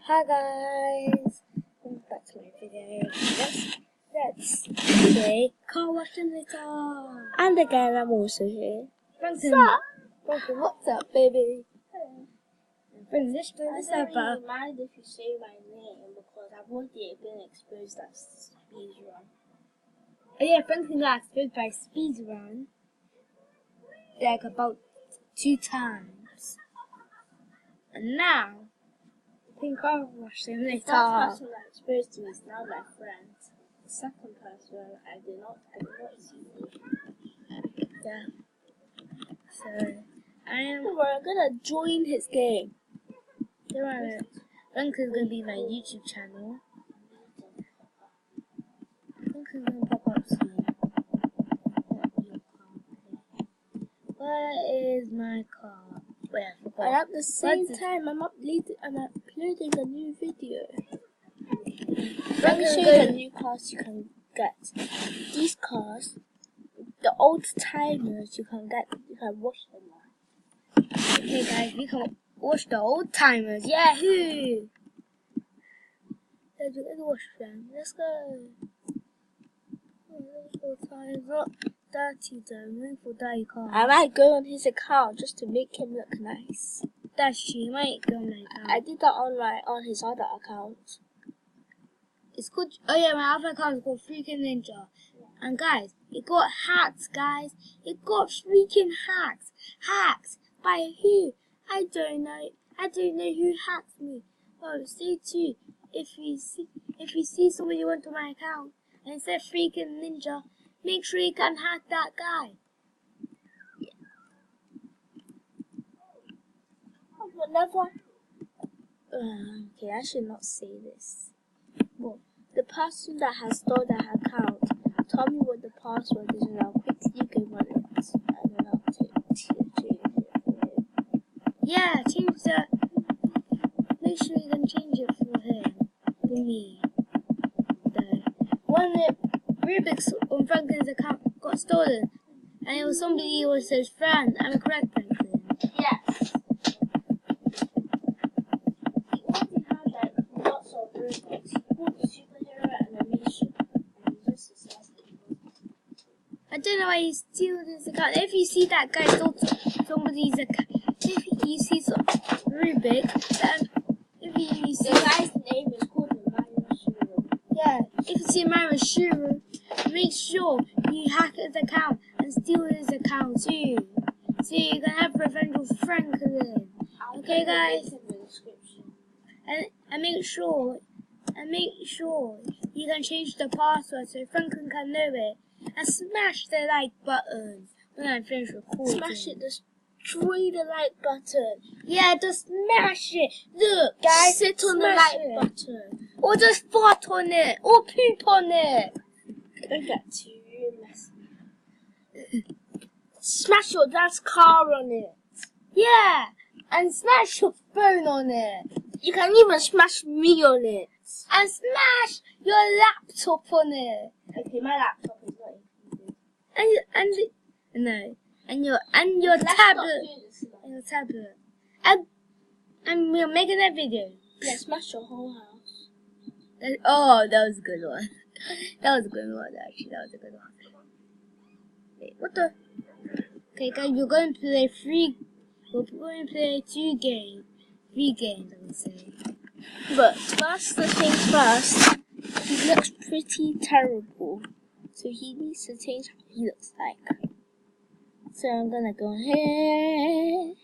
Hi guys, welcome back to my video. Let's play Car Wash Simulator. And again, I'm also here. Franklin, what's up, baby? Franklin, let's play this I up. don't really mind if you say my name because I've already been exposed as speedrun. Oh yeah, Franklin got exposed by speedrun like about 2 times. And now, playing Car Wash Simulator. The first person that exposed me is now my friend. The second person, I did not see. Yeah. So, We're gonna join his game. Franklin's gonna be my YouTube channel. Franklin's gonna pop up soon. Where is my car? Wait, I forgot. And at the same time, I'm uploading a new video. Let me show you the new cars you can get. These cars, the old timers, you can watch them now. Okay guys, we can watch the old timers. Yahoo! Let's watch them. Let's go. Not dirty though. Move for dirty car. I might go on his account just to make him look nice. That's true. You might go on my account. I did that on his other account. It's called. Oh yeah, my other account is called Freaking Ninja. And guys, it got hacked. Guys, it got freaking hacked. Hacked by who? I don't know. I don't know who hacked me. Oh, stay tuned. If you see somebody went to my account and it said Freaking Ninja, make sure you can hack that guy. Whenever. Okay, I should not say this. Well, the person that has stolen that account, tell me what the password is and I'll quickly go on it. And then I'll change it for him. Yeah, change the. Make sure you can change it for him. For me. When the Rubik's on Franklin's account got stolen, and it was somebody who was his friend. Am I correct, Franklin? Yes. He already had like lots of Rubik's. He bought the superhero animation and he just assassinated him. I don't know why he steals his account. If you see that guy stole somebody's account, if you see some Rubik, then if you see The guy's name is called Emmanuel Shiro. yeah, if you see Myra Shuru, make sure you hack his account and steal his account too, so you can have revenge with Franklin. Okay, guys, and make sure you can change the password so Franklin can know it, and smash the like button when I finish recording. Smash it, destroy the like button. Yeah, just smash it. Look, guys, Sit on the smash like it. button. Or just fart on it, or poop on it. Don't get too messy. Smash your dad's car on it. Yeah, and smash your phone on it. You can even smash me on it. And smash your laptop on it. Okay, my laptop is not And included. your Let's stop tablet. doing this now. And your tablet. And we're making a video. Yeah, smash your whole house. That was a good one. That was a good one, actually. That was a good one. Wait, what the? Okay, guys, we're going to play We're going to play 3 games, I would say. But first, the things first, he looks pretty terrible. So he needs to change how he looks like. So I'm gonna go here.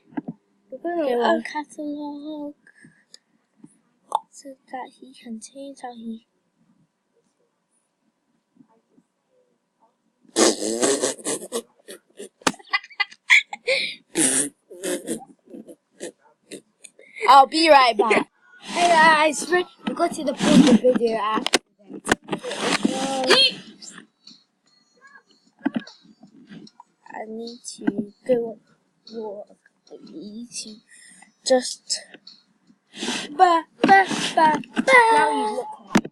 Go on catalog. So that he can change how he. I'll be right back. Hey guys, we got to the point of the video accident. I need to go walk. I need to just. Now Now you look like.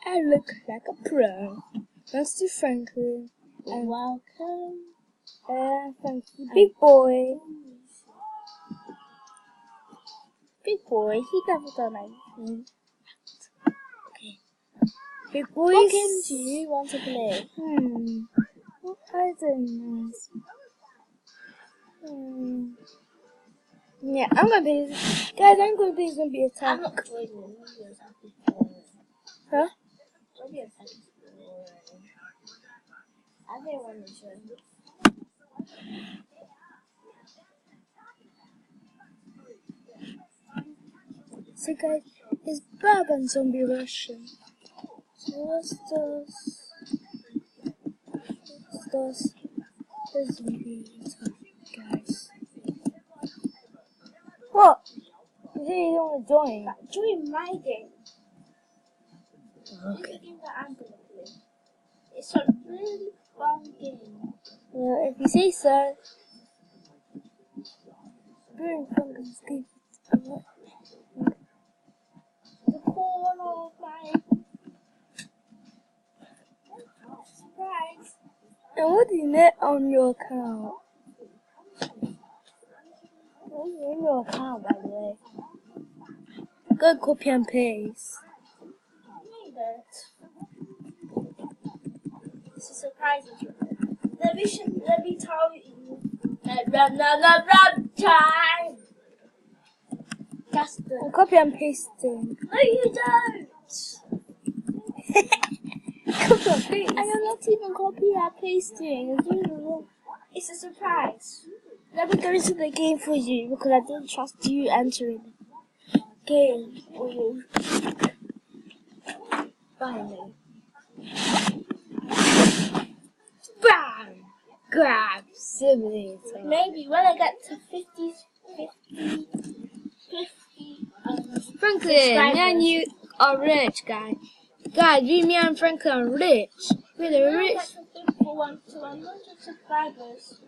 I look like a pro. Thanks to Franklin. And welcome. Thank you, big boy. Big boy, he never done anything. Okay. Big boys. What game do you want to play? I don't know. Yeah, I'm gonna play this. Guys, I'm gonna play Zombie Attack. I'm not playing it. Huh? Zombie Attack. I don't want to join. So guys, it's Bob and Zombie Russian. So what's this? What's this? Zombie Attack, guys. What? You say you don't want to join? Join my game. Okay. It's a game that I'm gonna play. It's a really fun game. Well, if you say so. Very fun game. The corner of my surprise. And what do you net on your account? What's in your account, by the way? Go copy and paste. Made it. It's a surprise. Let me tell you. Run time. That's the. I'm copy and pasting. No, you don't. Copy and paste. I am not even copy and pasting. It's a surprise. Let me go into the game for you because I don't trust you entering the game for you. Finally. Bam! Grab simulator. Maybe when I get to 50. Franklin, me and you are rich, guys. Guys, me and Franklin are rich. We're rich. For 100 subscribers.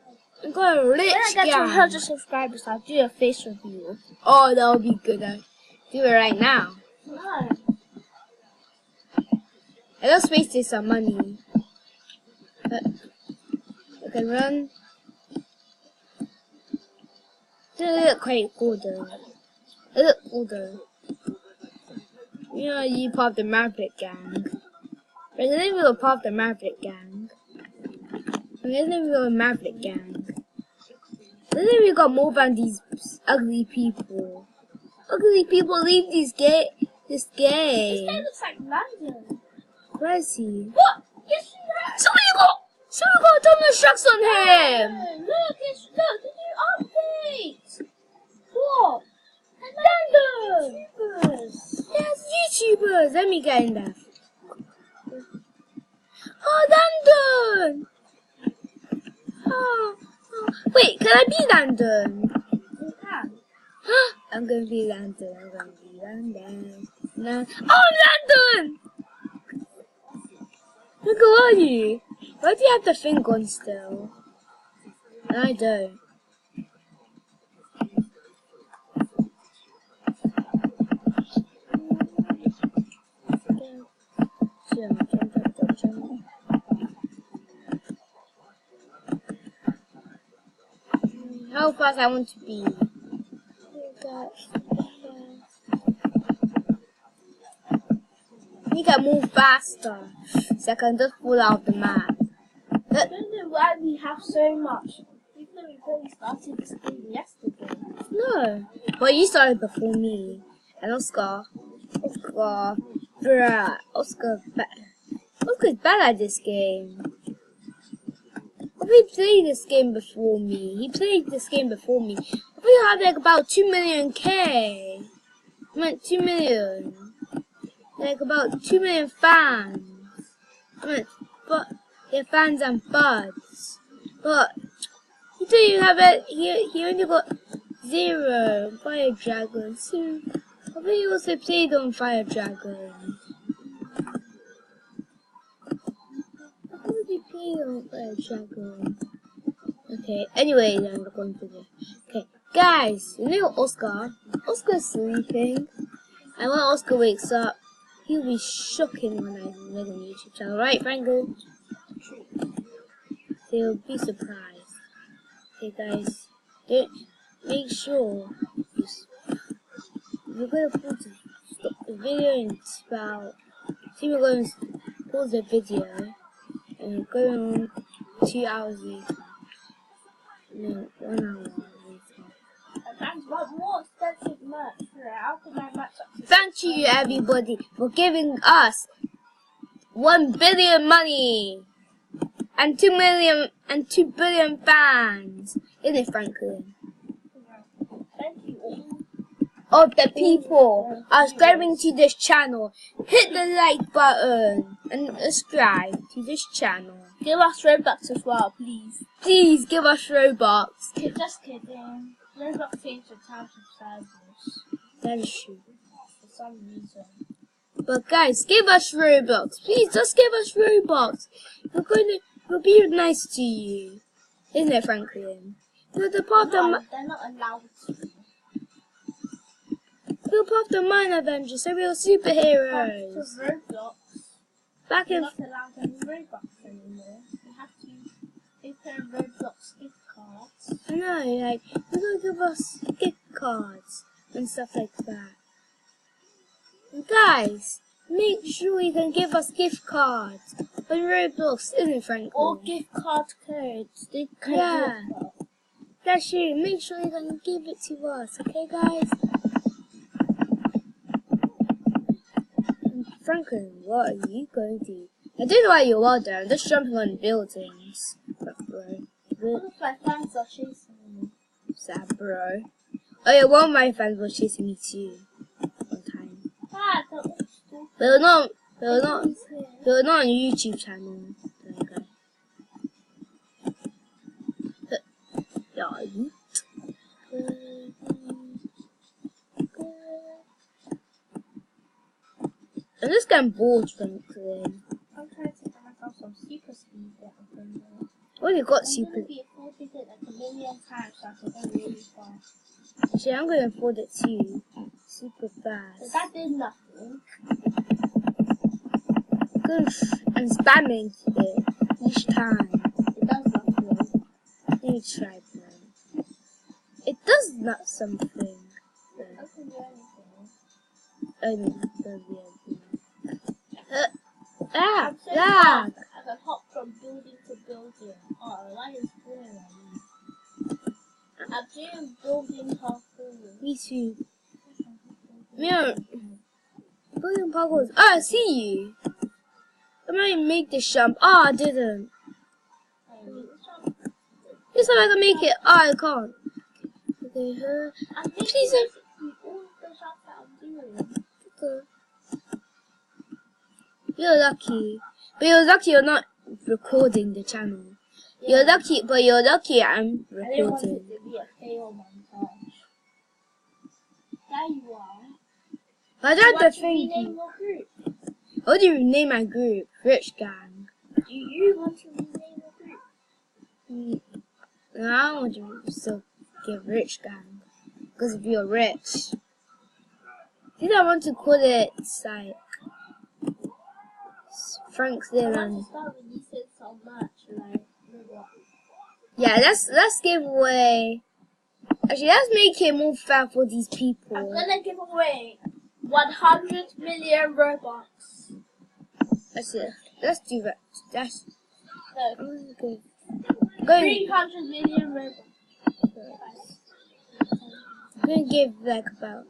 I'm going rich, When I get to guys. 100 subscribers, I'll do a face review. Oh, that'll be good. I'll do it right now. No. I just wasted some money. But I can run. They look quite cool though. They look cool though. You know, you part of the Maverick gang. Resident Evil part of the Maverick gang. Resident Evil Maverick gang. Resident Evil got more than these ugly people. Ugly people leave this game. This game looks like London. Where is he? What? Yes, you have. Somebody got Thomas Shucks on him! Look, it's the new update. What? London! YouTubers. Yes, YouTubers! Let me get in there. Oh, London! Oh. Wait, can I be London? You can. I'm gonna be London. I'm gonna be London. Oh, London! Look, who are you? Why do you have the thing on still? And I don't. Jump. How fast I want to be. You can move faster, so I can just fall out of the map. I don't know why we have so much. Even though we probably started this game yesterday. No, but you started before me. And Oscar's bad at this game. He played this game before me. We had like about 2 million K. I meant 2 million. Like about 2 million fans. I meant, but yeah, fans and buds. But he didn't even have it. He only got 0 Fire Dragon. So I think he also played on Fire Dragon. Okay, anyway, then we're going to the... Okay, guys, you know Oscar? Oscar's sleeping. And when Oscar wakes up, he'll be shocking when I make a YouTube channel. Right, Franklin? So you'll be surprised. Okay, guys, don't make sure we're gonna stop the video in about. We're going to pause the video and go on 2 hours later. No, 1 hour later. Thanks for more expensive merch. How can I match up? Thank you, everybody, for giving us 1 billion money and 2 billion fans. Isn't it, Franklin? Thank you all. Of the people are subscribing to this channel. Hit the like button and subscribe to this channel. Give us Robux as well, please. Please give us Robux. Just kidding. Robux changed the type of sizes. That is true. For some reason. But guys, give us Robux. Please, just give us Robux. We'll be nice to you. Isn't it, Franklin? You're the part of they're not allowed to. we're part of the Mine Avengers, so we're superheroes. For Roblox, Back you're in not allowed any Robux anymore. You have to open Roblox gift cards. I know, like you're gonna give us gift cards and stuff like that. And guys, make sure you can give us gift cards on Roblox, isn't it, Franklin? Or gift card codes. They could Yeah. That's you. Make sure you can give it to us, okay, guys? And Franklin, what are you going to do? I don't know why you're well there. I'm just jumping on buildings. But bro, All of my fans are chasing me. sad, bro. Oh yeah, one of my fans was chasing me too. One time. Ah, that was stupid. But not He's here. on YouTube channel. Okay. Yeah, you. I'm just getting bored, Franklin. I'm trying to get myself some super speed that I'm going to. What you got, I'm super? going to be afforded it like a million times so I can go really fast. Actually, I'm going to afford it too. Super So fast. that did nothing. Good. I'm spamming it each time. It does nothing. Let me try, bro. It does not something. It doesn't do anything. Oh, no, it does the other. I'm so Yeah. fast. I can hop from building to building. Oh, why is it I'm doing building parkour. Me too. Yeah. Building parkour. Oh, I see you. I might make this jump. Oh, I didn't. This time I can make it. Oh, I can't. Okay, I'm thinking please. basically all of the shots that I'm doing. You're lucky. But you're lucky you're not recording the channel. You're lucky, but you're lucky I'm I didn't want it recording. to be a fail montage. There you are. I You don't want have to to rename think. your group? How do you rename my group? Rich Gang. Do you want to rename your group? No, I don't want to still get Rich Gang. Because if you're rich. I think I want to call it like Franklin I want and to start releasing so much like Roblox. yeah, let's give away. Actually, let's make it more fair for these people. I'm gonna give away 100 million Robux. That's it. Let's do that. That's No, good. Go. 300 million Robux. I'm gonna give like about.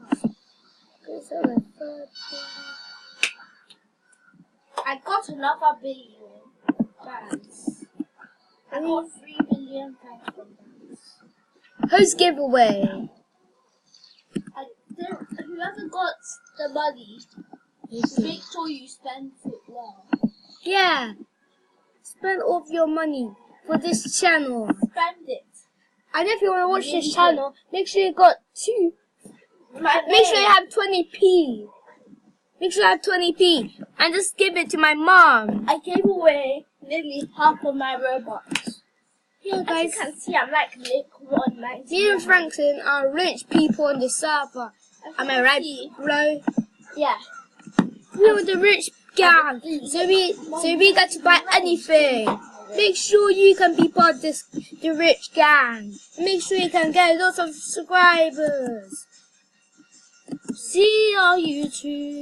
I got another billion fans. I got 3 billion fans from that. Who's giveaway? Whoever got the money, make sure you spend it well. Yeah. Spend all of your money for this channel. Spend it. And if you want to watch this channel, make sure you got two. Make sure you have 20p. Make sure you have 20p. And just give it to my mom. I gave away nearly half of my Robux. Yeah, As guys. you can see, I'm like Nick 190. Me and Franklin are rich people on the server. Am I right, bro? Yeah. We're the rich gang. So we get to buy anything. Make sure you can be part of the rich gang. Make sure you can get lots of subscribers. See on YouTube.